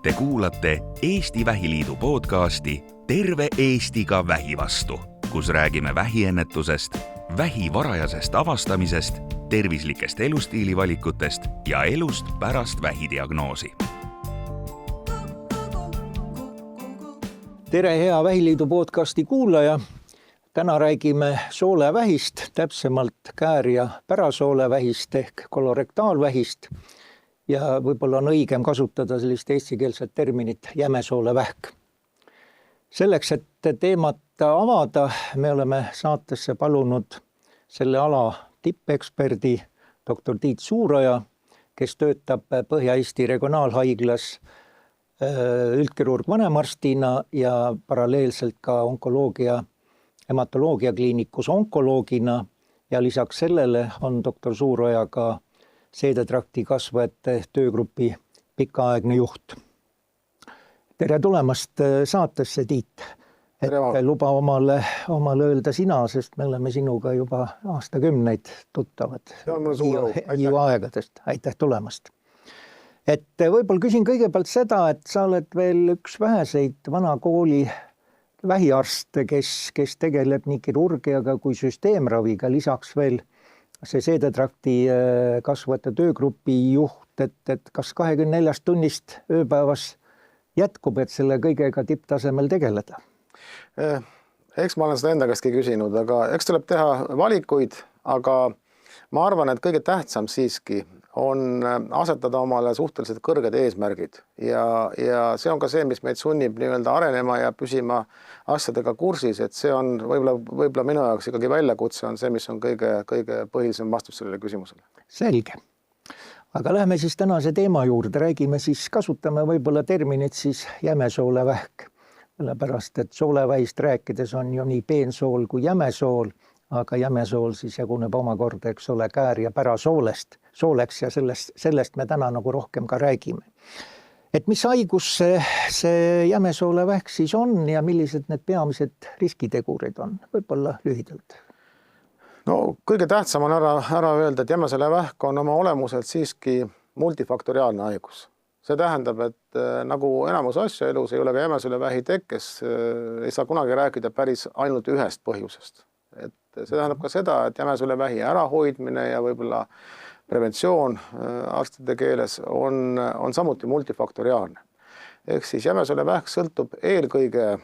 Te kuulate Eesti Vähiliidu podcasti Terve Eestiga vähi vastu, kus räägime vähiennetusest, vähi varajasest avastamisest, tervislikest elustiilivalikutest ja elust pärast vähidiagnoosi. Tere, hea Vähiliidu podcasti kuulaja! Täna räägime soolevähist, täpsemalt käär- ja pärasoolevähist ehk kolorektaalvähist ja võib-olla on õigem kasutada sellist eestikeelset terminit jämesoolevähk. Selleks, et teemat avada, me oleme saatesse palunud selle ala tippeksperdi doktor Tiit Suuroja, kes töötab Põhja-Eesti regionaalhaiglas üldkirurg vanemarstina ja paralleelselt ka onkoloogia hematoloogia kliinikus onkoloogina ja lisaks sellele on doktor Suuroja ka seedetrakti kasvajate töögrupi pikaaegne juht. Tere tulemast saatesse, Tiit. Et luba omale öelda sina, sest me oleme sinuga juba aastakümneid tuttavad. Hiiu aegadest. Aitäh tulemast. Et võib-olla küsin kõigepealt seda, et sa oled veel üks väheseid vana kooli vähiarst, kes tegeleb nii kirurgiaga kui süsteemraviga, lisaks veel see seedetrakti kasvajate töögrupi juht, et kas 24 tunnist ööpäevas jätkub, et selle kõigega tipptasemel tegeleda? Eks ma olen seda enda käestki küsinud, aga eks tuleb teha valikuid, aga ma arvan, et kõige tähtsam siiski on asetada omale suhteliselt kõrged eesmärgid ja see on ka see, mis meid sunnib nii-öelda arenema ja püsima asjadega kursis, et see on võib-olla minu jaoks ikkagi väljakutse on see, mis on kõige põhilisem vastus sellele küsimusele. Selge. Aga läheme siis tänase teema juurde, räägime siis, kasutame võib-olla terminit siis jämesoolevähk, sellepärast et soolevähist rääkides on ju nii peensool kui jämesool, aga jämesool siis jaguneb omakorda, eks ole, käär- ja pärasooleks ja sellest me täna nagu rohkem ka räägime. Et mis haigus see jämesoolevähk siis on ja millised need peamised riskitegurid on? Võib-olla lühidalt. No kõige tähtsam on ära öelda, et jämesoolevähk on oma olemuselt siiski multifaktoriaalne haigus. See tähendab, et nagu enamus asju elus ei ole ka jämesoolevähi tekkes, ei saa kunagi rääkida päris ainult ühest põhjusest. Et see tähendab ka seda, et jämesoolevähi ärahoidmine ja võib-olla preventsioon arstide keeles on samuti multifaktoriaalne. Ehk siis jämesoolevähk sõltub eelkõige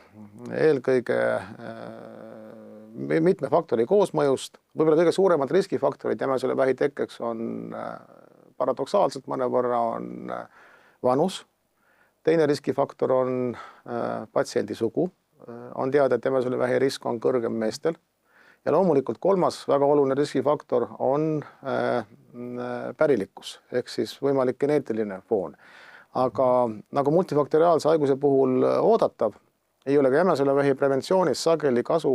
mitme faktori koosmõjust. Võib-olla kõige suuremad riskifaktorid jämesoolevähi tekkeks on paradoksaalselt mõnevõrra on vanus. Teine riskifaktor on patsiendi sugu. On teada, et jämesoolevähi risk on kõrgem meestel. Ja loomulikult kolmas väga oluline riskifaktor on pärilikkus, ehk siis võimalik geneetiline foon. Aga nagu multifaktoriaalse haiguse puhul oodatav, ei ole ka jämesoolevähi preventsioonis sageli kasu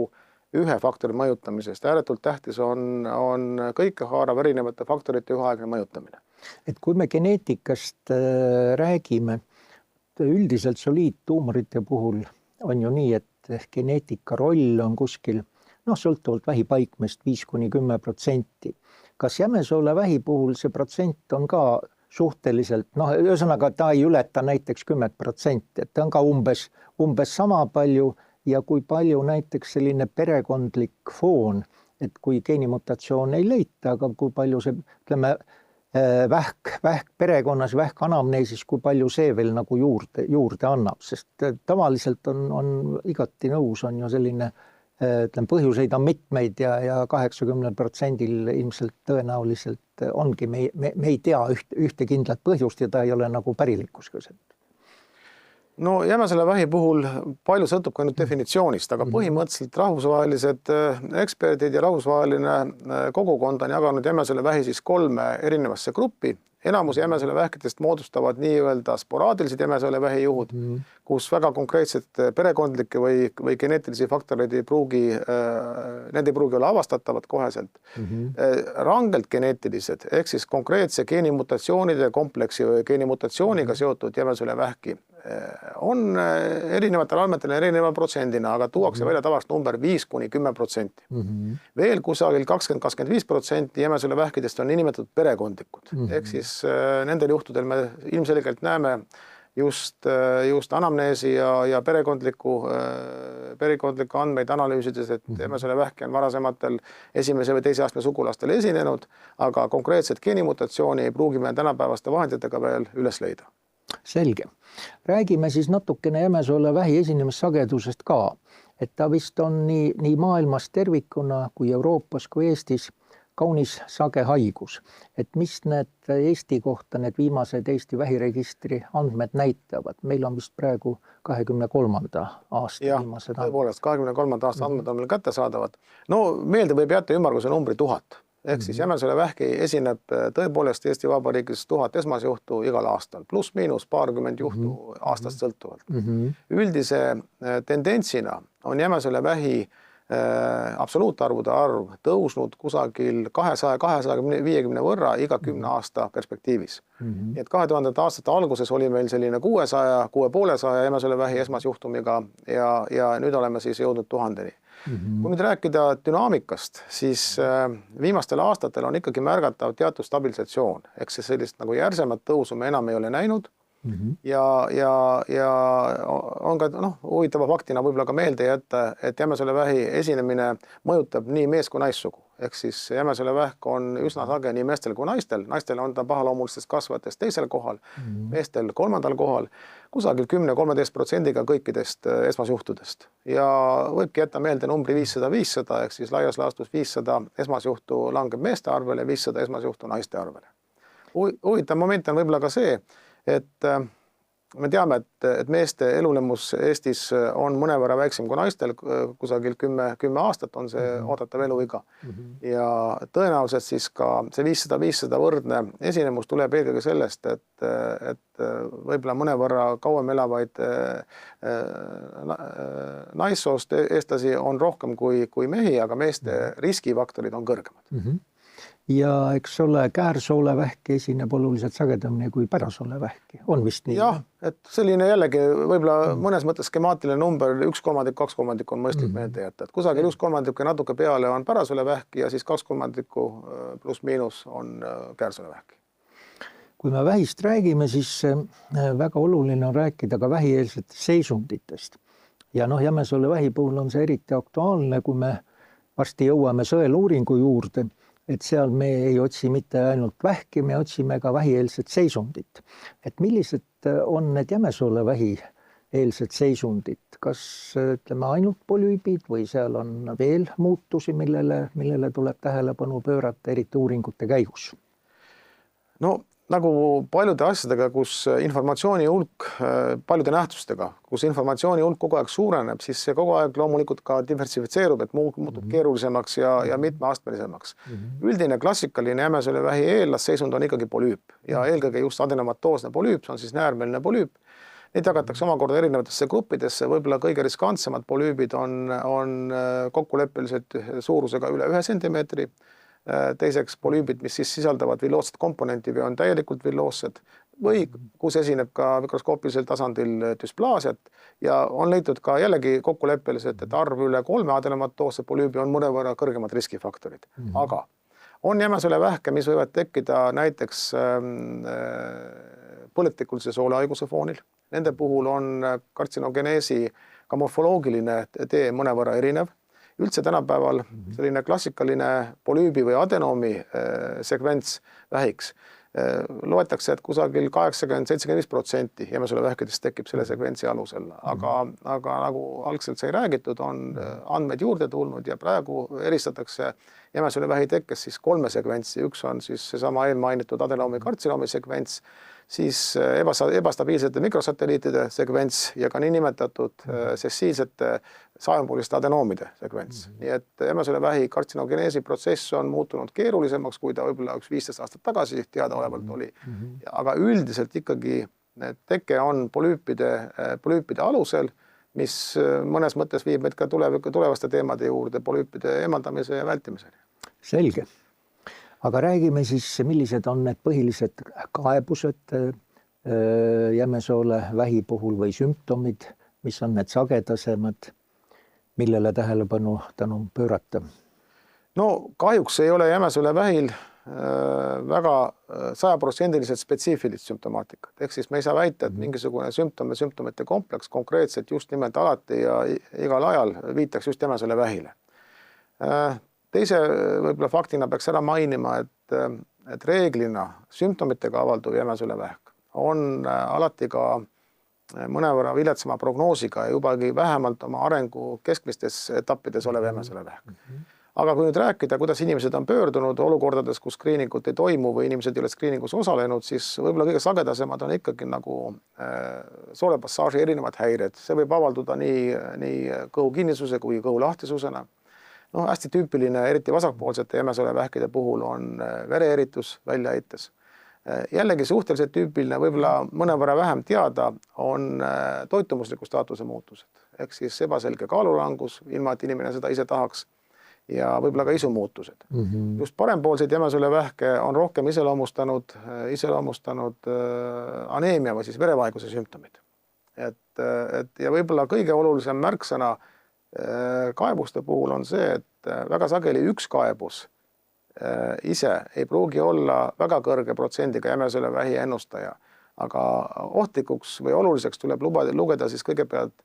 ühe faktori mõjutamisest. Ääretult tähtis on kõike haarav erinevate faktorite üheaegne mõjutamine. Et kui me geneetikast räägime, üldiselt soliidtuumorite puhul on ju nii, et geneetika roll on kuskil sõltuvalt vähipaikmest 5–10%. Kas jämesoolevähi puhul see protsent on ka suhteliselt, ühesõnaga ta ei ületa näiteks 10%, et ta on ka umbes sama palju ja kui palju näiteks selline perekondlik foon, et kui geenimutatsioon ei leita, aga kui palju see, ütleme, vähk perekonnas, vähk anamneesis, kui palju see veel nagu juurde annab, sest tavaliselt on igati nõus, on ju selline põhjuseid on mitmeid ja 80% ilmselt tõenäoliselt ongi, me ei tea ühte kindlat põhjust ja ta ei ole nagu pärilikkus. No jämesoolevähi puhul palju sõltub ka nüüd definitsioonist, aga põhimõtteliselt rahvusvahelised eksperdid ja rahvusvaheline kogukond on jaganud jämesoolevähi siis 3 erinevasse gruppi. Enamus jämesoolevähkidest moodustavad nii-öelda sporaadilised jämesoolevähi juhud, kus väga konkreetselt perekondlikke või geneetilisi faktoreid ei pruugi olla avastatavad koheselt. Rangelt geneetilised, ehk siis konkreetse geenimutatsioonide kompleksi või geenimutatsiooniga seotud jämesoolevähki on erinevatel andmetel erineva protsendina, aga tuuakse välja tavaliselt number 5–10%. Veel kusagil 20–25% jämesoolevähkidest on nimetatud perekondlikud. Ehk siis nendel juhtudel me ilmselgelt näeme just anamneesi ja perekondliku andmeid analüüsides, et jämesolevähki on varasematel esimese või teise astme sugulastel esinenud, aga konkreetset geenimutatsiooni ei pruugi me tänapäevaste vahenditega veel üles leida. Selge. Räägime siis natukene jämesoolevähi esinemissagedusest ka, et ta vist on nii maailmas tervikuna kui Euroopas kui Eestis kaunis sage haigus. Et mis need Eesti kohta, need viimased Eesti vähiregistri andmed näitavad? Meil on vist praegu 23. aasta viimased andmed. Tõepoolest, 23. aasta andmed on meil kättesaadavad. No meelde võib jätta ümmarguse numbri 1000. Ehk siis jämesolevähki esineb tõepoolest Eesti Vabariigis 1000 esmasjuhtu igal aastal, pluss-miinus paarkümmend juhtu aastast sõltuvalt. Üldise tendentsina on jämesolevähi absoluutarvude arv tõusnud kusagil 200-250 võrra iga 10 aasta perspektiivis. Nii et 2000. aastate alguses oli meil selline 600-650 jämesolevähi esmasjuhtumiga ja nüüd oleme siis jõudnud 1000-ni. Kui nüüd rääkida dünaamikast, siis viimastel aastatel on ikkagi märgatav teatud stabilisatsioon. Eks see sellist nagu järsemat tõusu me enam ei ole näinud. Ja on ka huvitava faktina võib-olla ka meelde jätta, et jämesolevähi esinemine mõjutab nii mees kui naissugu. Ehk siis jämesolevähk on üsna sage nii meestel kui naistel. Naistel on ta pahaloomulistest kasvajatest teisel kohal, meestel 3. kohal, kusagil 10-13% kõikidest esmasjuhtudest. Ja võibki jätta meelde numbri 500-500, ehk siis laias laastus 500 esmasjuhtu langeb meeste arvele, 500 esmasjuhtu naiste arvele. Huvitav moment on võib-olla ka see, et me teame, et meeste elulemus Eestis on mõnevõrra väiksem kui naistel, kusagil 10 aastat on see oodatav eluiga. Ja tõenäoliselt siis ka see 500-500 võrdne esinemus tuleb eelkõige sellest, et võib-olla mõnevõrra kauem elavaid naissoost eestlasi on rohkem kui mehi, aga meeste riskifaktorid on kõrgemad. Ja eks ole, käärsoolevähki esineb oluliselt sagedamini kui pärasoolevähki. On vist nii? Jah, et selline jällegi võib-olla mõnes mõttes skemaatiline number 1/3, 2/3 on mõistlik meelde jätta. Et kusagil 1/3 ja natuke peale on pärasoolevähki ja siis 2/3 pluss-miinus on käärsoolevähki. Kui me vähist räägime, siis väga oluline on rääkida ka vähieelsetest seisunditest. Ja jämesoolevähi puhul on see eriti aktuaalne, kui me varsti jõuame sõeluuringu juurde, et seal me ei otsi mitte ainult vähki, me otsime ka vähieelset seisundit. Et millised on need jämesoolevähi eelsed seisundid? Kas ütleme ainult polüübid või seal on veel muutusi, millele tuleb tähelepanu pöörata, eriti uuringute käigus? No nagu paljude asjadega, kus informatsiooni hulk, paljude nähtustega, kus informatsiooni hulk kogu aeg suureneb, siis see kogu aeg loomulikult ka diversifitseerub, et muutub keerulisemaks ja mitmeastmelisemaks. Üldine klassikaline jämesoolevähi eellasseisund on ikkagi polüüp ja eelkõige just adenomatoosne polüüp, see on siis näärmeline polüüp. Neid jagatakse omakorda erinevatesse gruppidesse, võib-olla kõige riskantsemad polüübid on kokkuleppeliselt suurusega üle 1 sentimeetri. Teiseks polüübid, mis siis sisaldavad villoosset komponenti või on täielikult villoossed või kus esineb ka mikroskoopilisel tasandil dysplaasiat ja on leitud ka jällegi kokkuleppeliselt, et arv üle 3 adenomatoose polüübi on mõnevõrra kõrgemad riskifaktorid. Aga on jämesoolevähke, mis võivad tekkida näiteks põletikulise soolehaiguse foonil. Nende puhul on kartsinogeneesi ka morfoloogiline tee mõnevõrra erinev. Üldse tänapäeval selline klassikaline polüübi või adenoomi sekvents vähiks loetakse, et kusagil 80-75% jämesoolevähkidest tekib selle sekventsi alusel. Aga nagu algselt sai räägitud, on andmeid juurde tulnud ja praegu eristatakse jämesoolevähi tekkes siis 3 sekventsi. Üks on siis seesama eelmainitud adenoomi kartsinoomi sekvents, siis ebastabiilsete mikrosatelliitide sekvents ja ka niinimetatud sessiilsete saajumpooliste adenoomide sekvents. Nii et jämesoolevähi kartsinogeneesi protsess on muutunud keerulisemaks, kui ta võib-olla 15 aastat tagasi teadaolevalt oli. Aga üldiselt ikkagi teke on polüüpide alusel, mis mõnes mõttes viib meid ka tulevaste teemade juurde polüüpide eemaldamise ja vältimiseni. Selge. Aga räägime siis, millised on need põhilised kaebused jämesoolevähi puhul või sümptomid, mis on need sagedasemad, millele tähelepanu pöörata? No kahjuks ei ole jämesoolevähil väga 100% spetsiifilist sümptomaatikat. Ehk siis me ei saa väita, et mingisugune sümptomite kompleks konkreetselt just nimelt alati ja igal ajal viitaks just jämesele vähile. Teise võib-olla faktina peaks ära mainima, et reeglina sümptomitega avalduv jämesele vähk on alati ka mõnevõrra viletsama prognoosiga ja jubagi vähemalt oma arengu keskmistes etappides olev jämesele vähk. Aga kui nüüd rääkida, kuidas inimesed on pöördunud olukordades, kus skriiningut ei toimu või inimesed ei ole skriiningus osalenud, siis võib-olla kõige sagedasemad on ikkagi nagu soolepassaaži erinevad häired. See võib avalduda nii kõhu kinnisuse kui kõhu lahtisusena. No, hästi tüüpiline, eriti vasakpoolsete jämesole vähkide puhul on vereeritus väljaheites. Jällegi suhteliselt tüüpiline, võib-olla mõnevõrra vähem teada, on toitumusliku staatuse muutused. Ehk siis ebaselge kaalulangus, ilma et inimene seda ise tahaks, ja võib-olla ka isumuutused. Just parempoolseid jämesole vähke on rohkem iseloomustanud aneemia või siis verevaeguse sümptomid. Ja võib-olla kõige olulisem märksõna kaebuste puhul on see, et väga sageli üks kaebus ise ei pruugi olla väga kõrge protsendiga jämesole vähi ennustaja, aga ohtlikuks või oluliseks tuleb lugeda siis kõigepealt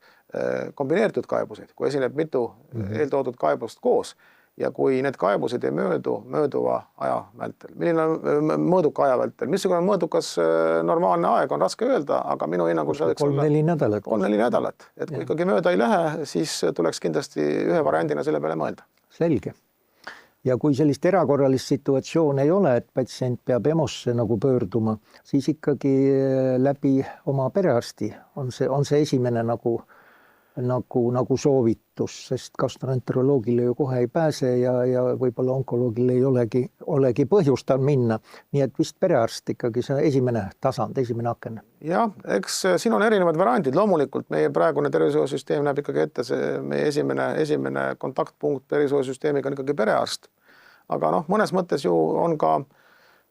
kombineeritud kaebuseid, kui esineb mitu eeltoodud kaebust koos ja kui need kaebused ei mööduva aja vältel. Milline on mõõduka aja vältel? Missugune mõõdukas normaalne aeg on raske öelda, aga minu hinnangul 3-4 nädalat. 3-4 nädalat. Et kui ikkagi mööda ei lähe, siis tuleks kindlasti ühe variandina selle peale mõelda. Selge. Ja kui sellist erakorralist situatsiooni ei ole, et patsient peab EMO-sse nagu pöörduma, siis ikkagi läbi oma perearsti on see esimene nagu soovitus, sest gastroenteroloogile ju kohe ei pääse ja võib-olla onkoloogile ei olegi põhjust tal minna. Nii et vist perearst ikkagi see esimene tasand, esimene aken. Jah, eks siin on erinevad variandid. Loomulikult meie praegune tervishoiusüsteem näeb ikkagi ette meie esimene kontaktpunkt tervishoiusüsteemiga on ikkagi perearst. Aga mõnes mõttes ju on ka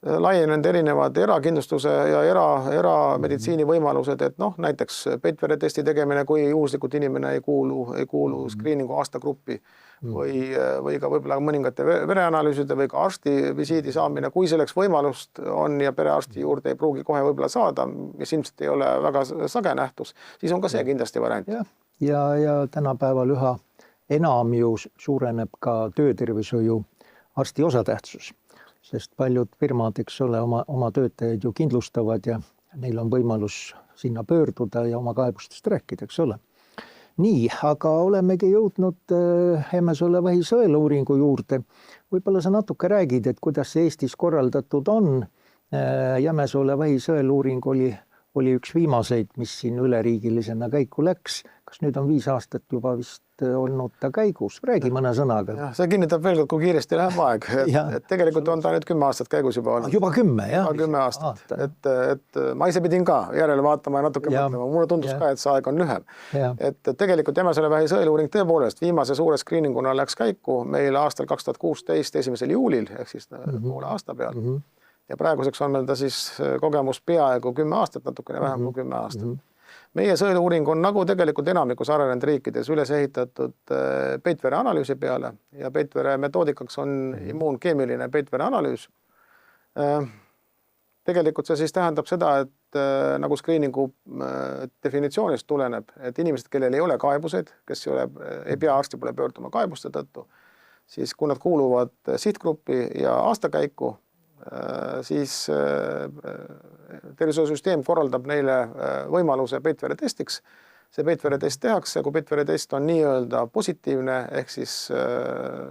laienenud erinevad erakindlustuse ja erameditsiini võimalused, et näiteks peitveretesti tegemine, kui juhuslikult inimene ei kuulu skriiningu aastagruppi või ka võib-olla mõningate vereanalüüside või ka arsti visiidi saamine, kui selleks võimalust on ja perearsti juurde ei pruugi kohe võib-olla saada, mis ilmselt ei ole väga sage nähtus, siis on ka see kindlasti variant. Ja tänapäeval üha enam ju suureneb ka töötervishoiu arsti osatähtsus. Sest paljud firmad, eks ole, oma töötajaid ju kindlustavad ja neil on võimalus sinna pöörduda ja oma kaebustest rääkida, eks ole. Nii, aga olemegi jõudnud jämesole vähi sõeluuringu juurde. Võib-olla sa natuke räägid, et kuidas see Eestis korraldatud on. Jämesole vähi sõeluuring oli üks viimaseid, mis siin üleriigilisena käiku läks. Kas nüüd on 5 aastat juba vist olnud ta käigus? Räägi mõne sõnaga. Ja, see kinnitab veel, kui kiiresti läheb aeg. Et tegelikult on ta nüüd 10 aastat käigus juba olnud. Juba 10, jah? Juba 10 aastat. Et ma ise pidin ka järele vaatama ja natuke mõtlema. Mulle tundus ka, et see aeg on lühem. Et tegelikult jämesole vähi sõeluuring tõepoolest viimase suure skriininguna läks käiku meil aastal 2016 1. juulil, ehk siis poole aasta peal. Ja praeguseks on meil ta siis kogemus peaaegu 10 aastat, natukene vähem kui 10 aastat. Meie sõeluuring on nagu tegelikult enamikus arenenud riikides üles ehitatud peitvere analüüsi peale ja peitvere metoodikaks on immuunkeemiline peitvere analüüs. Tegelikult see siis tähendab seda, et nagu skriiningu definitsioonist tuleneb, et inimesed, kellel ei ole kaebused, kes ei pea arsti poole pöörduma kaebuste tõttu, siis kui nad kuuluvad sihtgruppi ja aastakäiku, siis tervishoiusüsteem korraldab neile võimaluse peitveretestiks. See peitveretest tehakse, kui peitveretest on nii-öelda positiivne, ehk siis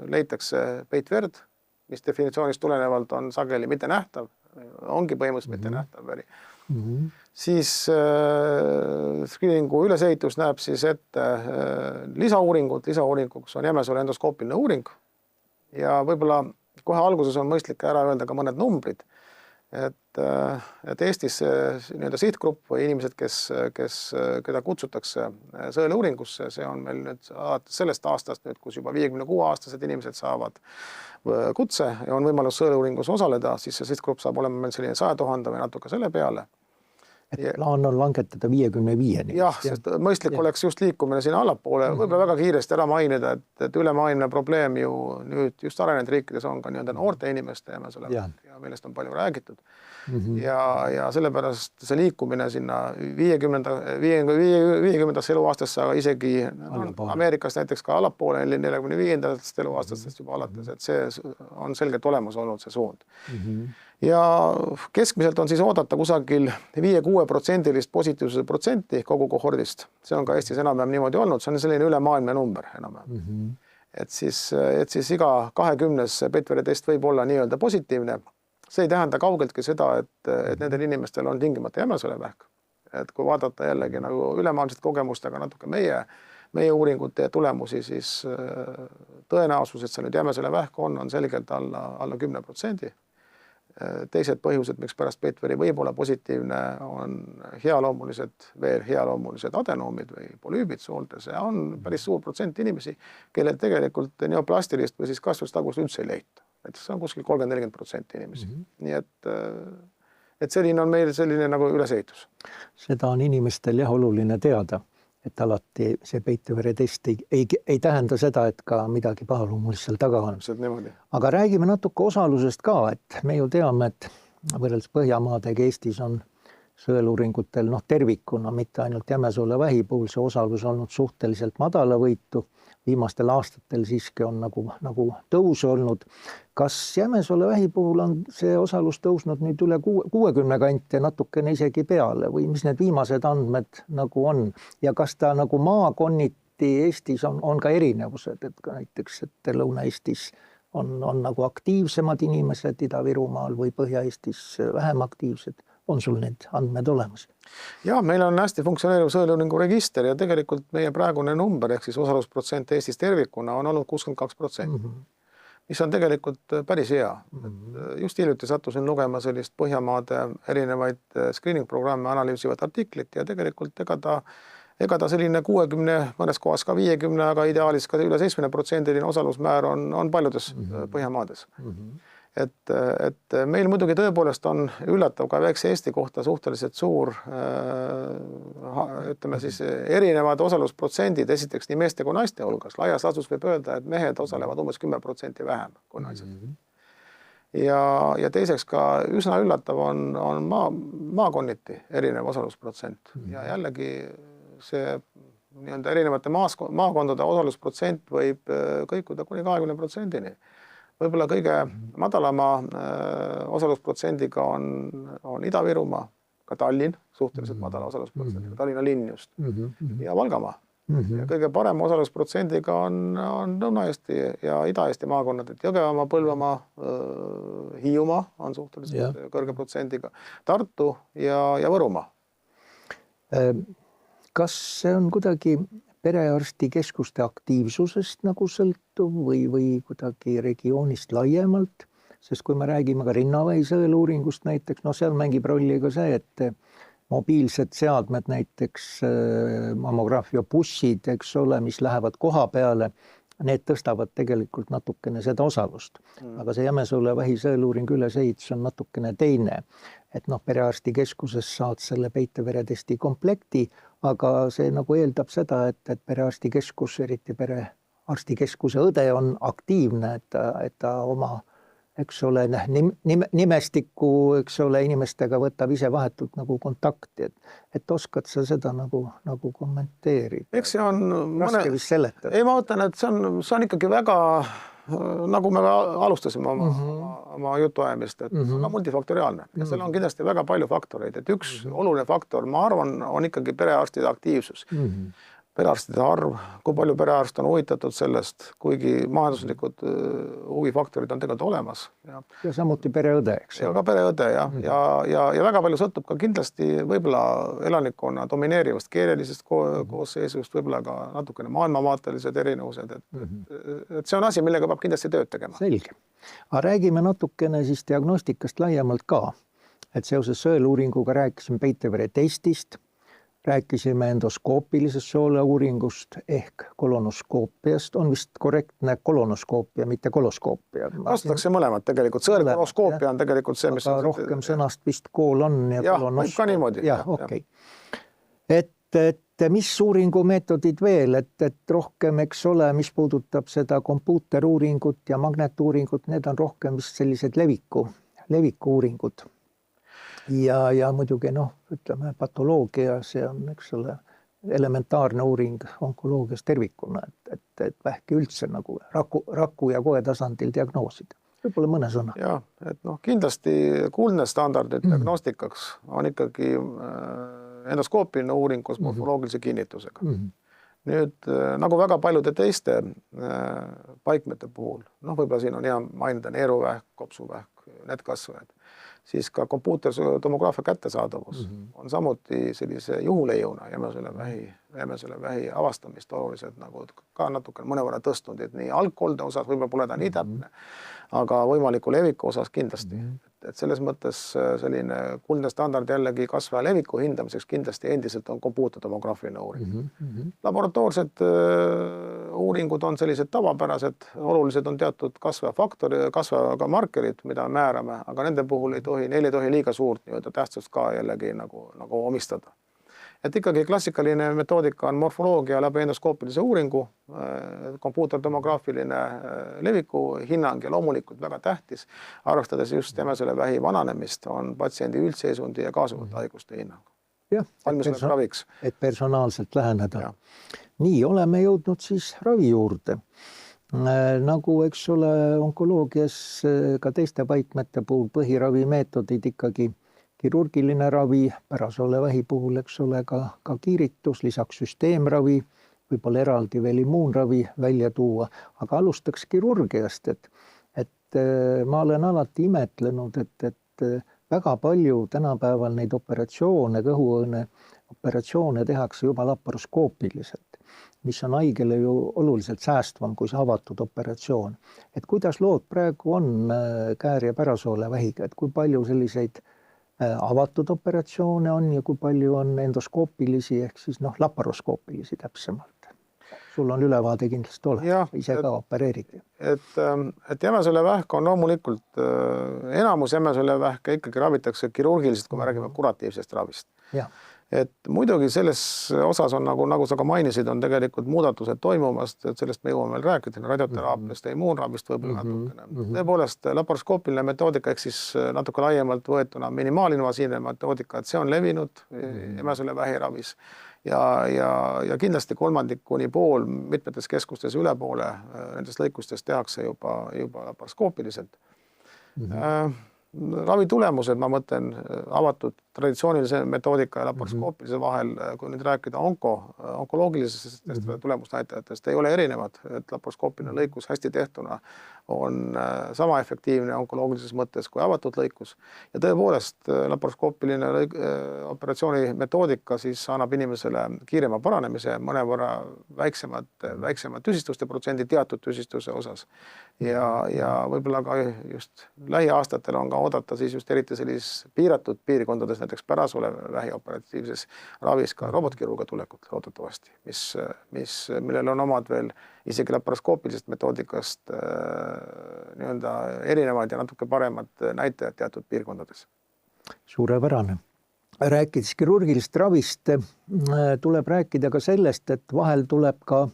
leitakse peitverd, mis definitsioonist tulenevalt on sageli mitte nähtav, ongi põhimõtteliselt mitte nähtav veri. Siis skriiningu ülesehitus näeb siis ette lisauuringuks on jämesole endoskoopiline uuring ja võib-olla kohe alguses on mõistlik ära öelda ka mõned numbrid, et Eestis nii-öelda sihtgrupp või inimesed, keda kutsutakse sõeluuringusse, see on meil nüüd sellest aastast, kus juba 56-aastased inimesed saavad kutse ja on võimalus sõeluuringus osaleda, siis see sihtgrupp saab olema meil selline 100 000 või natuke selle peale. et plaan on langetada 55-ni. Jah, sest mõistlik oleks just liikumine sinna allapoole. Võib-olla väga kiiresti ära mainida, et ülemaailmne probleem ju nüüd just arenenud riikides on ka nii-öelda noorte inimeste ja millest on palju räägitud. Ja sellepärast see liikumine sinna 50 eluaastasse, aga isegi Ameerikas näiteks ka allapoole 45 eluaastastest juba alates, et see on selgelt olemas olnud see suund. Ja keskmiselt on siis oodata kusagil 5-6% positiivsuse protsenti kogu kohordist. See on ka Eestis enam-vähem niimoodi olnud, see on selline ülemaailmne number enam-vähem. Et siis iga 20 PET-veretest võib olla nii-öelda positiivne. See ei tähenda kaugeltki seda, et nendel inimestel on tingimata jämesolevähk. Et kui vaadata jällegi nagu ülemaailmsete kogemustega natuke meie uuringute tulemusi, siis tõenäosus, et see nüüd jämesolevähk on selgelt alla 10%. Teised põhjused, miks pärast PET-veri võib olla positiivne, on veel healoomulised adenoomid või polüübid sooltes ja on päris suur protsent inimesi, kellel tegelikult neoplastilist või siis kasvustagust üldse ei leita. Näiteks see on kuskil 30-40% inimesi. Nii et selline on meil selline nagu ülesehitus. Seda on inimestel oluline teada, et alati see peituveretest ei tähenda seda, et ka midagi pahaloomulist seal taga on. Aga räägime natuke osalusest ka, et me ju teame, et võrreldes Põhjamaadega Eestis on sõeluuringutel tervikuna, mitte ainult jämesoolevähi puhul see osalus olnud suhteliselt madalavõitu. Viimastel aastatel siiski on nagu tõus olnud. Kas jämesoolevähi puhul on see osalus tõusnud nüüd üle 60 kanti natukene isegi peale või mis need viimased andmed nagu on? Ja kas ta nagu maakonniti Eestis on ka erinevused, et ka näiteks, et Lõuna-Eestis on nagu aktiivsemad inimesed Ida-Virumaal või Põhja-Eestis vähem aktiivsed? On sul need andmed olemas? Ja, meil on hästi funktsioneeriv sõeluuringu register ja tegelikult meie praegune number ehk siis osalusprotsent Eestis tervikuna on olnud 62%, mis on tegelikult päris hea. Just hiljuti sattusin lugema sellist Põhjamaade erinevaid screening-programme analüüsivat artiklit ja tegelikult ega ta selline 60, mõnes kohas ka 50, aga ideaalis ka üle 70% osalusmäär on paljudes Põhjamaades. Et meil muidugi tõepoolest on üllatav ka väikse Eesti kohta suhteliselt suur, ütleme siis erinevad osalusprotsendid, esiteks nii meeste kui naiste hulgas. Laias laastus võib öelda, et mehed osalevad umbes 10% vähem kui naised. Ja teiseks ka üsna üllatav on maakonniti erinev osalusprotsent. Ja jällegi see nii-öelda erinevate maakondade osalusprotsent võib kõikuda kuni 20%-ni. Võib-olla kõige madalama osalusprotsendiga on Ida-Virumaa, ka Tallinn, suhteliselt madala osalusprotsendiga, Tallinna linn just, ja Valgamaa. Ja kõige parema osalusprotsendiga on Lõuna-Eesti ja Ida-Eesti maakonnad, et Jõgevamaa, Põlvamaa, Hiiumaa on suhteliselt kõrge protsendiga, Tartu ja Võrumaa. Kas see on kuidagi perearstikeskuste aktiivsusest nagu sõltuv või kuidagi regioonist laiemalt, sest kui me räägime ka rinnavähi sõeluuringust näiteks, seal mängib rolli ka see, et mobiilsed seadmed näiteks mammograafia bussid, eks ole, mis lähevad koha peale, need tõstavad tegelikult natukene seda osalust. Aga see jämesoolevähi sõeluuring ülesehitus on natukene teine. Et perearstikeskuses saad selle peiteveretesti komplekti, aga see nagu eeldab seda, et perearstikeskus, eriti perearstikeskuse õde on aktiivne, et ta oma, eks ole, nimestiku, eks ole, inimestega võtab ise vahetult nagu kontakti, et oskad sa seda nagu kommenteerida? Eks see on raske vist seletada. Ei, ma mõtlen, et see on ikkagi väga, nagu me alustasime oma jutuajamist, et väga multifaktoriaalne ja seal on kindlasti väga palju faktoreid, et üks oluline faktor, ma arvan, on ikkagi perearstide aktiivsus. Perearstide arv, kui palju perearst on huvitatud sellest, kuigi majanduslikud huvifaktorid on tegelikult olemas. Ja samuti pereõde, eks. Ja ka pereõde, ja väga palju sõltub ka kindlasti võib-olla elanikkonna domineerivast keelelisest koosseisust, võib-olla ka natukene maailmavaatelised erinevused. Et see on asi, millega peab kindlasti tööd tegema. Selge. Aga räägime natukene siis diagnostikast laiemalt ka. Et seoses sõeluuringuga rääkisime peiteveretestist. rääkisime endoskoopilisest sooleuuringust ehk kolonoskoopiast, on vist korrektne kolonoskoopia, mitte koloskoopia. Kasutatakse mõlemad tegelikult, sõelkoloskoopia on tegelikult see, mis aga rohkem sõnast vist koolon ja kolonoskoopia. Võib ka niimoodi. Jah, okei. Et mis uuringumeetodid veel, et rohkem, eks ole, mis puudutab seda kompuuteruuringut ja magnetuuringut, need on rohkem vist sellised leviku uuringud. Ja muidugi ütleme patoloogia, see on, eks ole, elementaarne uuring onkoloogias tervikuna, et vähki üldse nagu raku ja koe tasandil diagnoosida. Võib-olla mõne sõna. Ja, et kindlasti kuldne standardid diagnostikaks on ikkagi endoskoopiline uuring koos morfoloogilise kinnitusega. Nüüd, nagu väga paljude teiste paikmete puhul, võib-olla siin on hea mainida neeruvähk, kopsuvähk, need kasvajad, siis ka kompuutertomograafia kättesaadavus on samuti sellise juhuleiuna jämesele vähi avastamist oluliselt nagu ka natuke mõnevõrra tõstnud, et nii algkolde osas võib-olla pole ta nii täpne, aga võimaliku leviku osas kindlasti. Et selles mõttes selline kuldne standard jällegi kasvaja leviku hindamiseks kindlasti endiselt on kompuutertomograafiline uuring. Laboratoorsed uuringud on sellised tavapärased, olulised on teatud kasvajaga markerid, mida määrame, aga nende puhul neil ei tohi liiga suurt tähtsust ka jällegi nagu omistada. Et ikkagi klassikaline metoodika on morfoloogia läbi endoskoopilise uuringu, kompuutertomograafiline leviku hinnang ja loomulikult väga tähtis, arvestades just jämesele vähi vananemist, on patsiendi üldseisundi ja kaasuvate haiguste hinnang. Valmisolek raviks. Et personaalselt läheneda. Ja. Nii oleme jõudnud siis ravi juurde. Nagu, eks ole, onkoloogias ka teiste paikmete puhul põhiravimeetodid ikkagi kirurgiline ravi, pärasoole-vähi puhul, eks ole, ka kiiritus, lisaks süsteemravi, võib-olla eraldi veel immuunravi välja tuua, aga alustaks kirurgiast, et ma olen alati imetlenud, et väga palju tänapäeval neid operatsioone, kõhuõõne operatsioone tehakse juba laparoskoopiliselt, mis on haigele ju oluliselt säästvam kui see avatud operatsioon. Et kuidas lood praegu on käär- ja pärasoole-vähiga, et kui palju selliseid avatud operatsioone on ja kui palju on endoskoopilisi ehk siis laparoskoopilisi täpsemalt. Sul on ülevaade kindlasti olemas, ise ka opereerid. Et jämesele vähk on loomulikult, enamus jämesele vähke ikkagi ravitakse kirurgiliselt, kui me räägime kuratiivsest ravist. Et muidugi selles osas on, nagu sa ka mainisid, on tegelikult muudatused toimumast, et sellest me jõuame veel rääkida, radioteraapiast ja immuunravist võib-olla natukene. Tõepoolest, laparoskoopiline metoodika, ehk siis natuke laiemalt võetuna minimaalinvasiivne metoodika, et see on levinud jämesele vähiravis ja kindlasti kolmandik kuni pool mitmetes keskustes üle poole nendest lõikustest tehakse juba laparoskoopiliselt. Ravi tulemused, ma mõtlen, avatud traditsioonilise metoodika ja laparoskoopilise vahel, kui nüüd rääkida onkoloogilisest tulemusnäitajatest, ei ole erinevad, et laparoskoopiline lõikus hästi tehtuna on sama efektiivne onkoloogilises mõttes kui avatud lõikus. Ja tõepoolest, laparoskoopiline operatsiooni metoodika siis annab inimesele kiirema paranemise, mõnevõrra väiksemad tüsistuste protsendi teatud tüsistuse osas. Ja võib-olla ka just lähiaastatel on ka oodata siis just eriti sellises piiratud piirkondades, näiteks pärasoole-vähi operatiivses ravis ka robotkirurga tulekut loodetavasti, millel on omad veel isegi laparoskoopilisest metoodikast erinevad ja natuke paremad näitajad teatud piirkondades. Suurepärane. Rääkides kirurgilist ravist, tuleb rääkida ka sellest, et vahel tuleb ka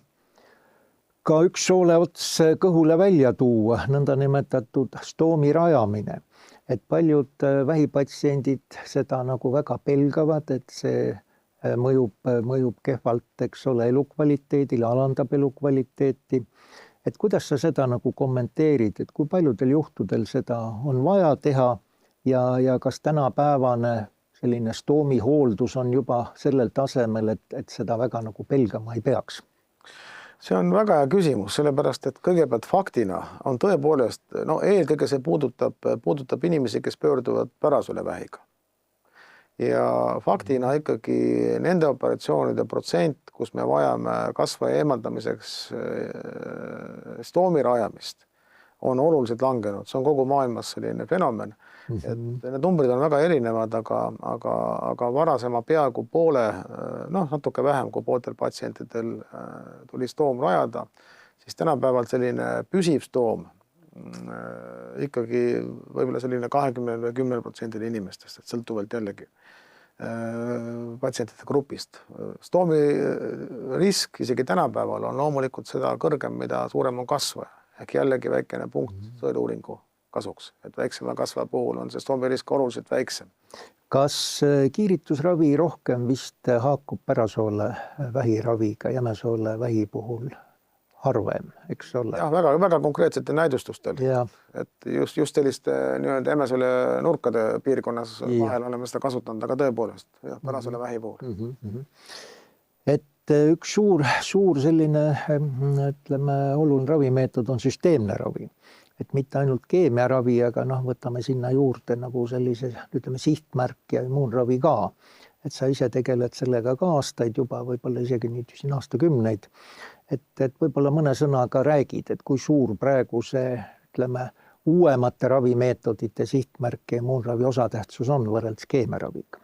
üks soole ots kõhule välja tuua, nõnda nimetatud stoomi rajamine. Et paljud vähipatsiendid seda nagu väga pelgavad, et see mõjub kehvalt, eks ole, elukvaliteedile, alandab elukvaliteeti. Et kuidas sa seda nagu kommenteerid, et kui paljudel juhtudel seda on vaja teha ja kas tänapäevane selline stoomi hooldus on juba sellel tasemel, et seda väga nagu pelgama ei peaks? See on väga hea küsimus, sellepärast, et kõigepealt faktina on tõepoolest, eelkõige see puudutab inimesi, kes pöörduvad pärasoole-vähiga. Ja faktina ikkagi nende operatsioonide protsent, kus me vajame kasvaja eemaldamiseks stoomi rajamist, on oluliselt langenud. See on kogu maailmas selline fenomen. Et need numbrid on väga erinevad, aga varasema peaaegu poole natuke vähem kui pooltel patsientidel tuli stoom rajada, siis tänapäeval selline püsiv stoom ikkagi võib-olla selline 20 või 10% inimestest, et sõltuvalt jällegi patsientide grupist. Stoomi risk isegi tänapäeval on loomulikult seda kõrgem, mida suurem on kasvaja. Ehk jällegi väikene punkt sõeluuringu kasuks, et väiksema kasvaja puhul on see stoomi risk oluliselt väiksem. Kas kiiritusravi rohkem vist haakub pärasoole vähiraviga, jämesoole vähi puhul? Harvem, eks ole. Jah, väga konkreetsete näidustustel. Et just selliste jämesoole nurkade piirkonnas vahel oleme seda kasutanud, aga tõepoolest pärasoole vähi puhul. Et üks suur selline, ütleme, oluline ravimeetod on süsteemne ravi. Et mitte ainult keemiaravi, aga võtame sinna juurde nagu sellise, ütleme, sihtmärk ja immuunravi ka. Et sa ise tegeled sellega ka aastaid juba, võib-olla isegi nüüd siin aastakümneid. Et võib-olla mõne sõnaga räägid, et kui suur praegu see, ütleme, uuemate ravimeetodite sihtmärk ja immuunravi osatähtsus on võrreldes keemiaraviga?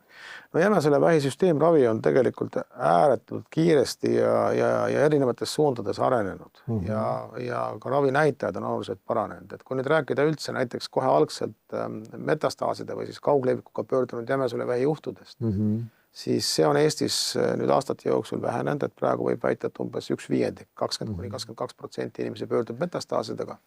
No jämesoole vähi süsteemravi on tegelikult ääretult kiiresti ja erinevates suundades arenenud ja ka ravi näitajad on oluliselt paranenud. Et kui nüüd rääkida üldse näiteks kohe algselt metastaaside või siis kauglevikuga pöördunud jämesoole vähi juhtudest, siis see on Eestis nüüd aastate jooksul vähenenud, et praegu võib väita, et umbes 1/5, 20–22% inimesi pöördub metastaasidega.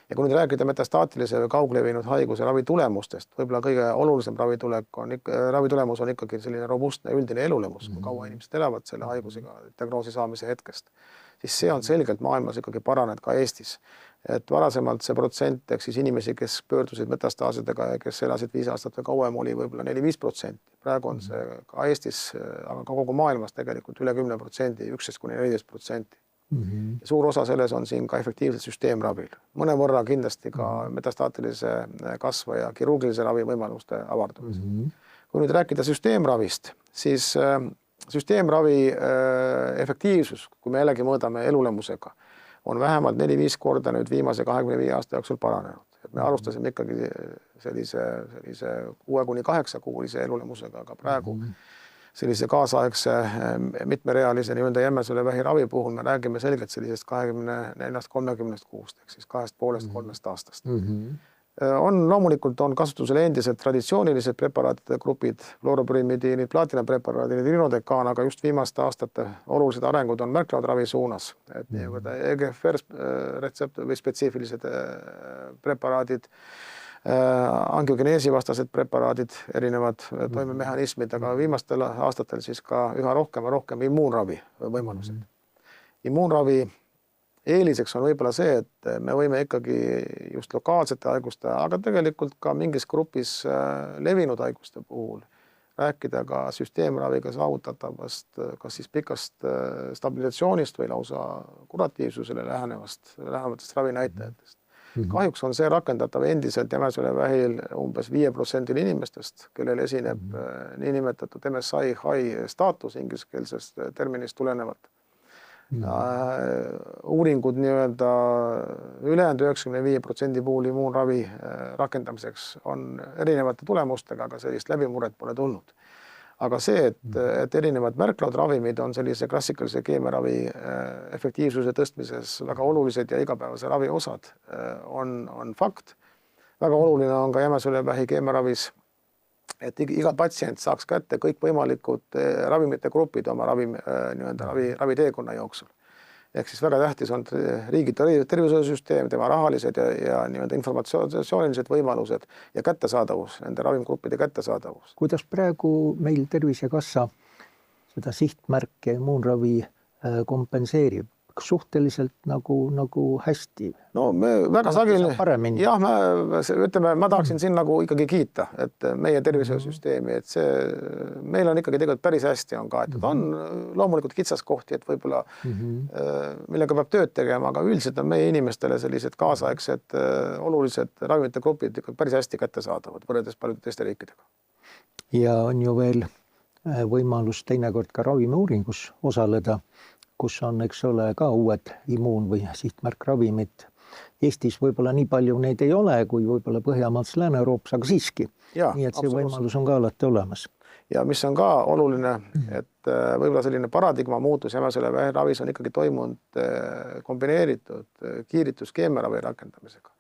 Ja kui nüüd rääkida metastaatilise või kauglevinud haiguse ravitulemustest, võib-olla kõige olulisem ravitulemus on ikkagi selline robustne üldine elulemus, kui kaua inimesed elavad selle haigusega diagnoosi saamise hetkest, siis see on selgelt maailmas ikkagi paranenud ka Eestis. Et varasemalt see protsent, ehk siis inimesi, kes pöördusid metastaasidega ja kes elasid 5 aastat või kauem, oli võib-olla 4–5%. Praegu on see ka Eestis, aga ka kogu maailmas tegelikult üle 10%, 11–14%. Suur osa selles on siin ka efektiivselt süsteemravil. Mõnevõrra kindlasti ka metastaatilise kasva ja kirurgilise ravi võimaluste avardumisel. Kui nüüd rääkida süsteemravist, siis süsteemravi efektiivsus, kui me jällegi mõõdame elulemusega, on vähemalt 4–5 korda nüüd viimase 25 aasta jooksul paranenud. Et me alustasime ikkagi sellise 6–8 kuulise elulemusega, aga praegu sellise kaasaegse mitmerealise jämesoole vähi ravi puhul me räägime selgelt sellisest 24–30 kuust, ehk siis 2,5–3 aastast. On loomulikult kasutusel endiselt traditsioonilised preparaatide grupid, fluoroprimidiinid, plaatinapreparaadid, rinodekaan, aga just viimaste aastate olulised arengud on märklaudravi suunas. Et EGFR retsept või spetsiifilised preparaadid, angiogeneesi vastased preparaadid, erinevad toimemehhanismid, aga viimastel aastatel siis ka üha rohkem immuunravi võimalused. Immuunravi eeliseks on võib-olla see, et me võime ikkagi just lokaalsete haiguste, aga tegelikult ka mingis grupis levinud haiguste puhul rääkida ka süsteemraviga saavutatavast kas siis pikast stabilisatsioonist või lausa kuratiivsusele lähenevatest ravinäitajatest. Kahjuks on see rakendatav endiselt jämesoole vähil umbes 5% inimestest, kellel esineb niinimetatud MSI high staatus ingliskeelsest terminist tulenevalt. Uuringud ülejäänud 95% puhul immuunravi rakendamiseks on erinevate tulemustega, aga sellist läbimurret pole tulnud. Aga see, et erinevad märklaudravimid on sellise klassikalise keemiaravi efektiivsuse tõstmises väga olulised ja igapäevase ravi osad on fakt. Väga oluline on ka jämesoole vähi keemiaravis, et iga patsient saaks kätte kõik võimalikud ravimite grupid oma raviteekonna jooksul. Ehk siis väga tähtis on riigi tervishoiusüsteem, tema rahalised ja informatsioonilised võimalused ja kättesaadavus, nende ravimgruppide kättesaadavus. Kuidas praegu meil Tervisekassa seda sihtmärki ja immuunravi kompenseerib? Suhteliselt nagu hästi. No me väga sageli, jah, ma tahaksin siin ikkagi kiita, et meie tervishoiusüsteemi, et see meil on ikkagi tegelikult päris hästi on kaetud. On loomulikult kitsaskohti, et võib-olla millega peab tööd tegema, aga üldiselt on meie inimestele sellised kaasaegsed olulised ravimite grupid päris hästi kättesaadavad võrreldes paljude teiste riikidega. Ja on ju veel võimalus teinekord ka ravimiuuringus osaleda, kus on, eks ole, ka uued immuun- või sihtmärkravimid. Eestis võib-olla nii palju neid ei ole, kui võib-olla Põhjamaades Lääne-Euroopas, aga siiski. Nii et see võimalus on ka alati olemas. Ja mis on ka oluline, et võib-olla selline paradigma muutus jämesoole ravis on ikkagi toimunud kombineeritud kiirituskeemiaravi rakendamisega.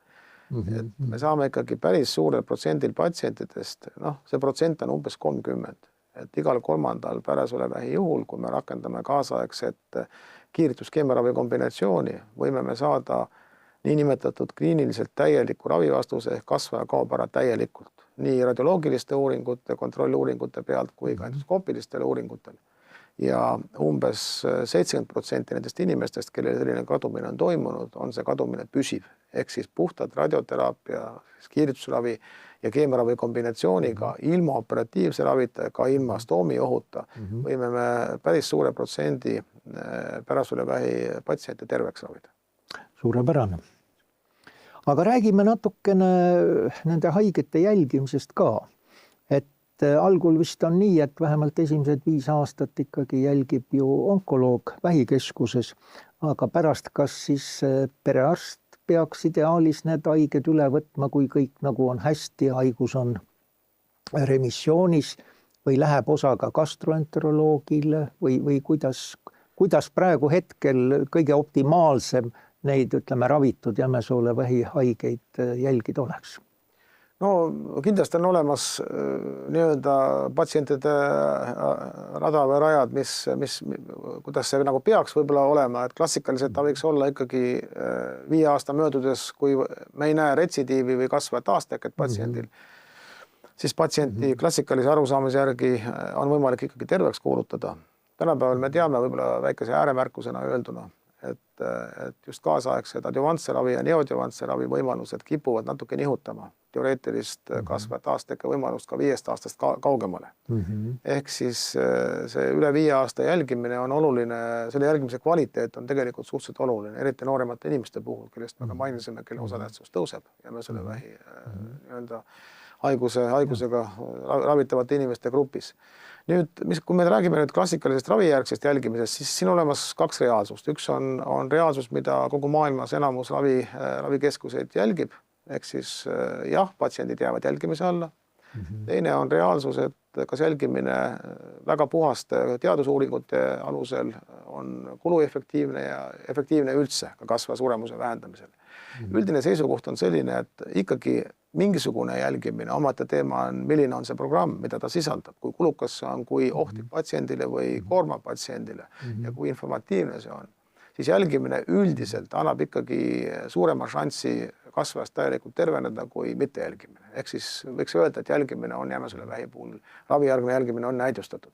Et me saame ikkagi päris suurel protsendil patsientidest, see protsent on umbes 30, et igal kolmandal pärasolevähi juhul, kui me rakendame kaasaegset kiirituskeemiaravi kombinatsiooni, võime me saada niinimetatud kliiniliselt täieliku ravivastuse ehk kasvaja kaob ära täielikult. Nii radioloogiliste uuringute, kontrolluuringute pealt kui ka endoskoopilistele uuringutele. Ja umbes 70% nendest inimestest, kellel selline kadumine on toimunud, on see kadumine püsiv. Ehk siis puhtalt radioteraapia, kiiritusravi ja keemiaravi kombinatsiooniga ilma operatiivse ravita, ka ilma stoomiohuta võime me päris suure protsendi pärasolevähi patsiente terveks ravida. Suurepärane. Aga räägime natukene nende haigete jälgimisest ka. Et algul vist on nii, et vähemalt esimesed 5 aastat ikkagi jälgib ju onkoloog vähikeskuses, aga pärast kas siis perearst peaks ideaalis need haiged üle võtma, kui kõik nagu on hästi, haigus on remissioonis või läheb osaga gastroenteroloogile või kuidas praegu hetkel kõige optimaalsem neid, ütleme, ravitud jämesoolevähi haigeid jälgida oleks? No kindlasti on olemas nii-öelda patsientide rada või rajad, kuidas see nagu peaks võib-olla olema, et klassikaliselt ta võiks olla ikkagi 5 aasta möödudes, kui me ei näe retsidiivi või kasvavat taasteket patsiendil, siis patsienti klassikalise arusaamise järgi on võimalik ikkagi terveks kuulutada. Tänapäeval me teame võib-olla väikese ääremärkusena öelduna, et just kaasaegsed adjuvantse ravi ja neoadjuvantse ravi võimalused kipuvad natuke nihutama teoreetilist kasvavat taasteke võimalust ka 5 aastast kaugemale. Ehk siis see üle 5 aasta jälgimine on oluline, selle jälgimise kvaliteet on tegelikult suhteliselt oluline, eriti nooremate inimeste puhul, kellest me ka mainisime, kelle osatähtsus tõuseb jämesoolevähi nii-öelda haigusega ravitavate inimeste grupis. Nüüd, kui me räägime nüüd klassikalisest ravijärgsest jälgimisest, siis siin olemas 2 reaalsust. Üks on reaalsus, mida kogu maailmas enamus ravikeskuseid jälgib, ehk siis jah, patsiendid jäävad jälgimise alla. Teine on reaalsus, et kas jälgimine väga puhaste teadusuuringute alusel on kuluefektiivne ja efektiivne üldse ka kasvava suremuse vähendamisel. Üldine seisukoht on selline, et ikkagi mingisugune jälgimine, omate teema on, milline on see programm, mida ta sisaldab, kui kulukas see on, kui ohtlik patsiendile või koorma patsiendile ja kui informatiivne see on, siis jälgimine üldiselt annab ikkagi suurema šanssi kasvajast täielikult terveneda kui mitte jälgimine. Ehk siis võiks öelda, et jälgimine on jämesoolevähi puhul, ravijärgne jälgimine on näidustatud.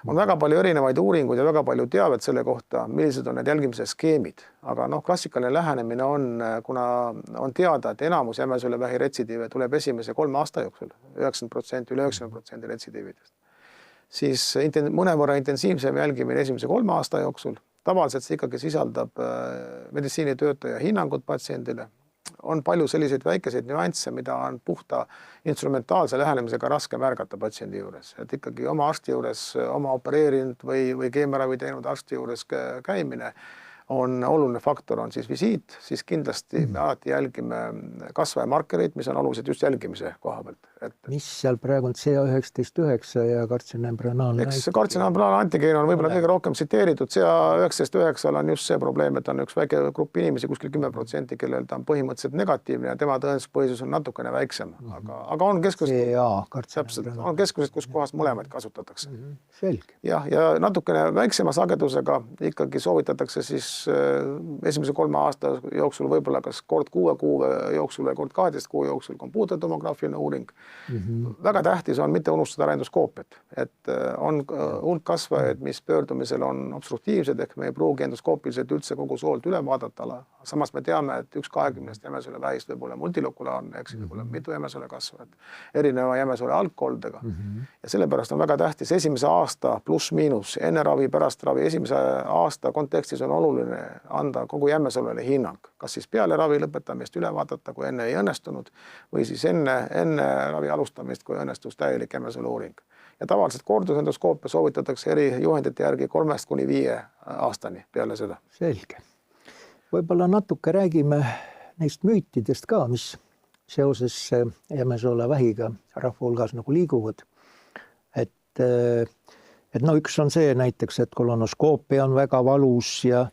On väga palju erinevaid uuringuid ja väga palju teavet selle kohta, millised on need jälgimise skeemid. Aga klassikaline lähenemine on, kuna on teada, et enamus jämesoolevähi retsidiive tuleb esimese 3 aasta jooksul, 90%, üle 90% retsidiividest. Siis mõnevõrra intensiivsem jälgimine esimese 3 aasta jooksul. Tavaliselt see ikkagi sisaldab meditsiinitöötaja hinnangut patsiendile. On palju selliseid väikeseid nüansse, mida on puhta instrumentaalse lähenemisega raske märgata patsiendi juures. Et ikkagi oma arsti juures, oma opereerinud või keemiaravi teinud arsti juures käimine on oluline faktor, on siis visiit, siis kindlasti me alati jälgime kasvaja markereid, mis on olulised just jälgimise koha pealt. Mis seal praegu on CA19-9 ja kartsinembranaalne? Eks kartsinembranaalne antigeen on võib-olla kõige rohkem tsiteeritud. CA19-9 on just see probleem, et on üks väike grupp inimesi, kuskil 10%, kellel ta on põhimõtteliselt negatiivne ja tema tõenduspõhisus on natukene väiksem. Aga on keskused, kus kohas mõlemaid kasutatakse. Selge. Ja natukene väiksema sagedusega ikkagi soovitatakse siis esimese 3 aasta jooksul võib-olla kas kord 6 kuu jooksul või kord 12 kuu jooksul kompuutertomograafiline uuring. Väga tähtis on mitte unustada ära endoskoopiat, et on hulk kasvajaid, mis pöördumisel on obstruktiivsed, ehk me ei pruugi endoskoopiliselt üldse kogu soolt üle vaadata. Samas me teame, et 1/20 jämesoolevähist võib olla multilokulaarne, ehk võib olla mitu jämesoole kasvajat erineva jämesoole algkoldega. Ja sellepärast on väga tähtis esimese aasta pluss miinus, enne ravi, pärast ravi, esimese aasta kontekstis on oluline anda kogu jämesoolele hinnang, kas siis peale ravi lõpetamist üle vaadata, kui enne ei õnnestunud, või siis enne ravi alustamist, kui õnnestus täielik jämesoole uuring. Ja tavaliselt kordusendoskoopia soovitatakse eri juhendite järgi 3–5 aastani peale seda. Selge. Võib-olla natuke räägime neist müütidest ka, mis seoses jämesoolevähiga rahva hulgas nagu liiguvad. Et et no üks on see näiteks, et kolonoskoopia on väga valus ja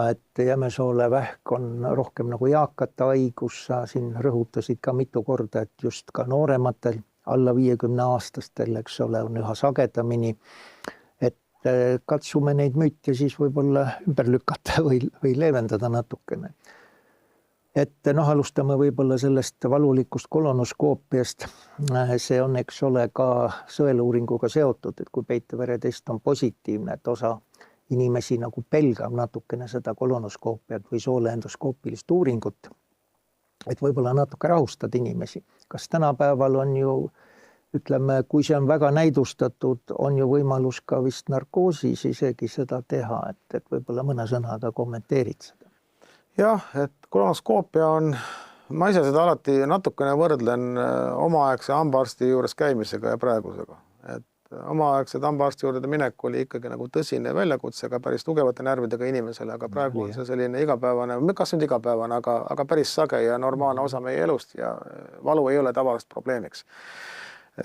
et Jämesoole vähk on rohkem nagu eakate haigus, sa siin rõhutasid ka mitu korda, et just ka noorematel alla 50-aastastel, eks ole, on üha sagedamini. Et katsume neid müüte siis võib-olla ümber lükata või leevendada natukene. Et alustame võib-olla sellest valulikust kolonoskoopiast. See on, eks ole, ka sõeluuringuga seotud, et kui peiteveretest on positiivne, et osa inimesi nagu pelgab natukene seda kolonoskoopiat või sooleendoskoopilist uuringut, et võib-olla natuke rahustad inimesi. Kas tänapäeval on ju, ütleme, kui see on väga näidustatud, on ju võimalus ka vist narkoosis isegi seda teha, et võib-olla mõne sõnaga kommenteerid seda. Jah, et kolonoskoopia on, ma ise seda alati natukene võrdlen omaaegse hambaarsti juures käimisega ja praegusega. Et omaaegsed hambaarsti juurde minek oli ikkagi nagu tõsine väljakutsega päris tugevate närvidega inimesele, aga praegu on see selline igapäevane, kas nüüd igapäevane, aga päris sage ja normaalne osa meie elust ja valu ei ole tavalist probleemiks.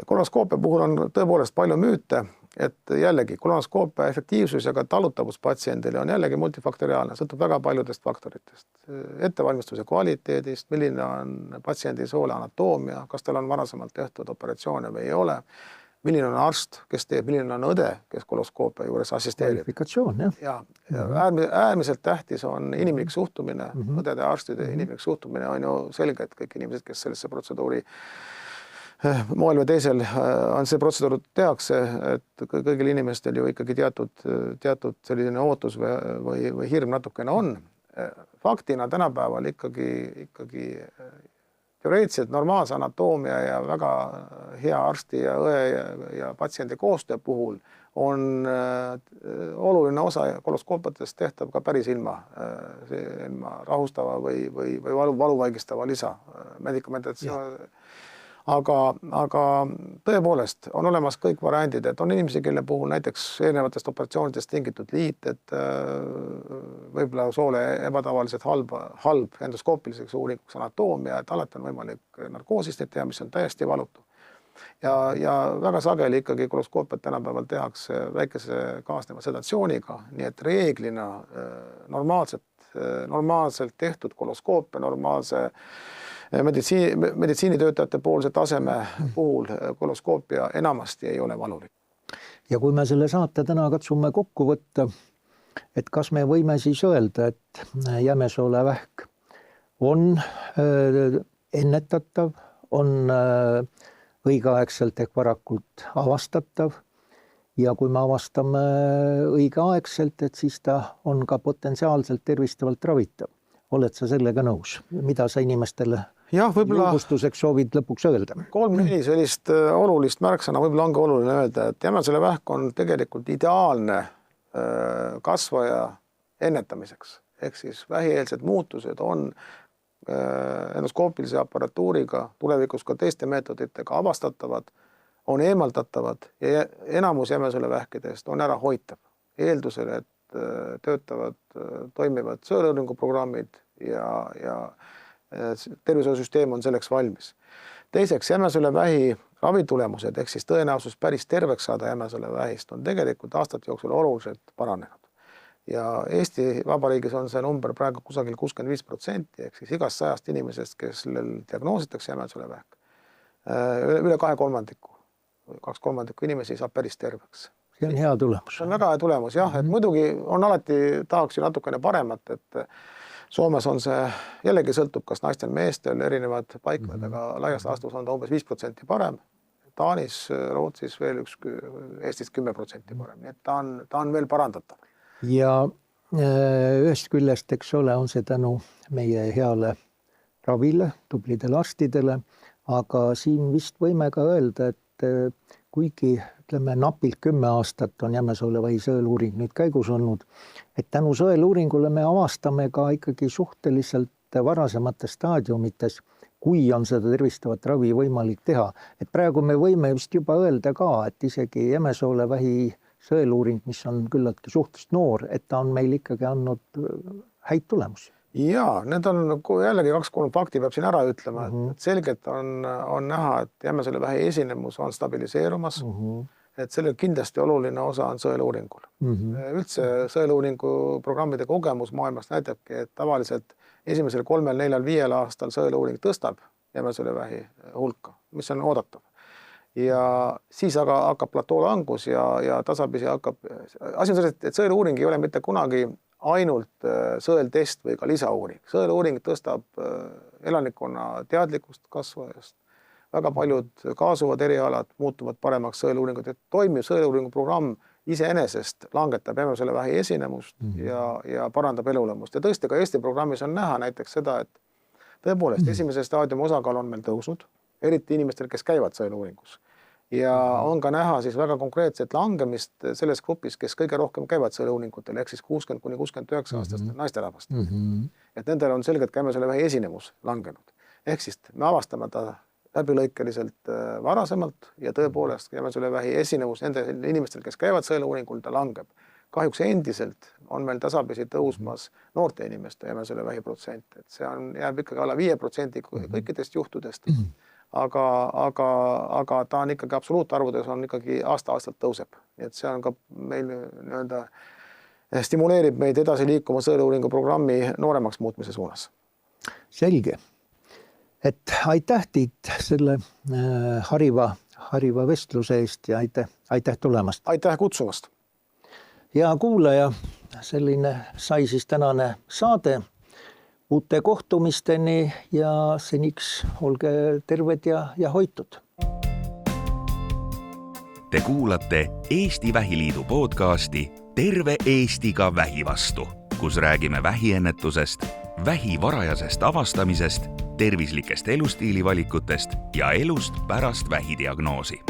Kolonoskoopia puhul on tõepoolest palju müüte, et jällegi kolonoskoopia efektiivsus ja ka talutavus patsiendile on jällegi multifaktoriaalne, sõltub väga paljudest faktoritest. Ettevalmistuse kvaliteedist, milline on patsiendi soole anatoomia, kas tal on varasemalt tehtud operatsioone või ei ole, milline on arst, kes teeb, milline on õde, kes kolonoskoopia juures assisteerib. Kvalifikatsioon, jah. Ja äärmiselt tähtis on inimlik suhtumine, õdede ja arstide inimlik suhtumine on ju selge, et kõik inimesed, kes sellesse protseduuri moel või teisel on see protseduur tehakse, et kõigil inimestel ju ikkagi teatud selline ootus või hirm natukene on. Faktina tänapäeval ikkagi teoreetiliselt normaalse anatoomia ja väga hea arsti ja õe ja patsiendi koostöö puhul on oluline osa kolonoskoopiatest tehtav ka päris ilma rahustava või valuvaigistava lisa medikamentatsioon. Aga tõepoolest on olemas kõik variandid, et on inimesi, kelle puhul näiteks erinevatest operatsioonidest tingitud liit, et võib-olla soole ebatavaliselt halb endoskoopiliseks uuringuks anatoomia, et alati on võimalik narkoosist teha, mis on täiesti valutu. Ja väga sageli ikkagi kolonoskoopiat tänapäeval tehakse väikese kaasneva sedatsiooniga, nii et reeglina normaalselt tehtud kolonoskoopia, normaalse meditsiinitöötajate poolse taseme puhul kolonoskoopia enamasti ei ole valulik. Ja kui me selle saate täna katsume kokku võtta, et kas me võime siis öelda, et Jämesoole vähk on ennetatav, on õigeaegselt ehk varakult avastatav ja kui me avastame õigeaegselt, et siis ta on ka potentsiaalselt tervistavalt ravitav. Oled sa sellega nõus? Mida sa inimestele julgustuseks soovid lõpuks öelda? 3-4 sellist olulist märksõna võib-olla ongi oluline öelda, et Jämesoole vähk on tegelikult ideaalne kasvaja ennetamiseks. Ehk siis vähieelsed muutused on endoskoopilise aparatuuriga, tulevikus ka teiste meetoditega avastatavad, on eemaldatavad ja enamus Jämesoole vähkidest on ära hoitav. Eeldusel, et töötavad, toimivad sõeluuringuprogrammid ja tervishoiusüsteem on selleks valmis. Teiseks, Jämesoole vähi ravitulemused ehk siis tõenäosus päris terveks saada Jämesoole vähist on tegelikult aastate jooksul oluliselt paranenud. Ja Eesti Vabariigis on see number praegu kusagil 65% ehk siis igast 100 inimesest, kes diagnoositakse Jämesoole vähk, üle 2/3, 2/3 inimesi saab päris terveks. See on hea tulemus. See on väga hea tulemus, jah, et muidugi on alati, tahaks ju natukene paremat, et Soomes on see, jällegi sõltub, kas naistel, meestel, erinevad paikmed, aga laias laastus on ta umbes 5% parem. Taanis, Rootsis veel Eestis 10% parem, nii et ta on veel parandatav. Ja ühest küljest, eks ole, on see tänu meie heale ravile, tublidele arstidele, aga siin vist võime ka öelda, et kuigi ütleme napilt 10 aastat on Jämesoole vähi sõeluuring nüüd käigus olnud, et tänu sõeluuringule me avastame ka ikkagi suhteliselt varasemates staadiumites, kui on seda tervistavat ravi võimalik teha. Et praegu me võime vist juba öelda ka, et isegi Jämesoole vähi sõeluuring, mis on küllaltki suhteliselt noor, et ta on meil ikkagi andnud häid tulemusi. Jaa, need on jällegi 2-3 fakti peab siin ära ütlema, et selgelt on näha, et Jämesoole vähi esinemus on stabiliseerumas. et sellel kindlasti oluline osa on sõeluuringul. Üldse sõeluuringu programmide kogemus maailmas näitabki, et tavaliselt esimesel 3, 4, 5 aastal sõeluuring tõstab jämesolevähi hulka, mis on oodatav. Ja siis aga hakkab platoo langus ja tasapisi hakkab, asi on selles, et sõeluuring ei ole mitte kunagi ainult sõeltest või ka lisauuring. Sõeluuring tõstab elanikkonna teadlikkust kasvajast. Väga paljud kaasuvad erialad muutuvad paremaks sõeluuringud, et toimiv sõeluuringu programm iseenesest langetab jämesolevähi esinemust ja parandab elulemust. Ja tõesti ka Eesti programmis on näha näiteks seda, et tõepoolest esimese staadiumi osakaal on meil tõusnud, eriti inimestel, kes käivad sõeluuringus. Ja on ka näha siis väga konkreetset langemist selles grupis, kes kõige rohkem käivad sõeluuringutel, ehk siis 60–69 aastaste naisterahvast. Et nendel on selgelt jämesolevähi esinemus langenud. Ehk siis me avastame ta läbilõikeliselt varasemalt ja tõepoolest jämesolevähi esinevus nende inimestel, kes käivad sõeluuringul, ta langeb. Kahjuks endiselt on meil tasapisi tõusmas noorte inimeste jämesolevähi protsent, et see jääb ikkagi alla 5% kõikidest juhtudest, aga ta on ikkagi absoluutarvudes on ikkagi aasta-aastalt tõuseb. Nii et see on ka meil stimuleerib meid edasi liikuma sõeluuringu programmi nooremaks muutmise suunas. Selge. Et aitäh Tiit selle hariva vestluse eest ja aitäh tulemast. Aitäh kutsumast. Ja kuulaja, selline sai siis tänane saade. Uute kohtumisteni ja seniks olge terved ja hoitud. Te kuulate Eesti Vähiliidu podcasti Terve Eestiga vähi vastu, kus räägime vähiennetusest, vähi varajasest avastamisest, tervislikest elustiilivalikutest ja elust pärast vähidiagnoosi.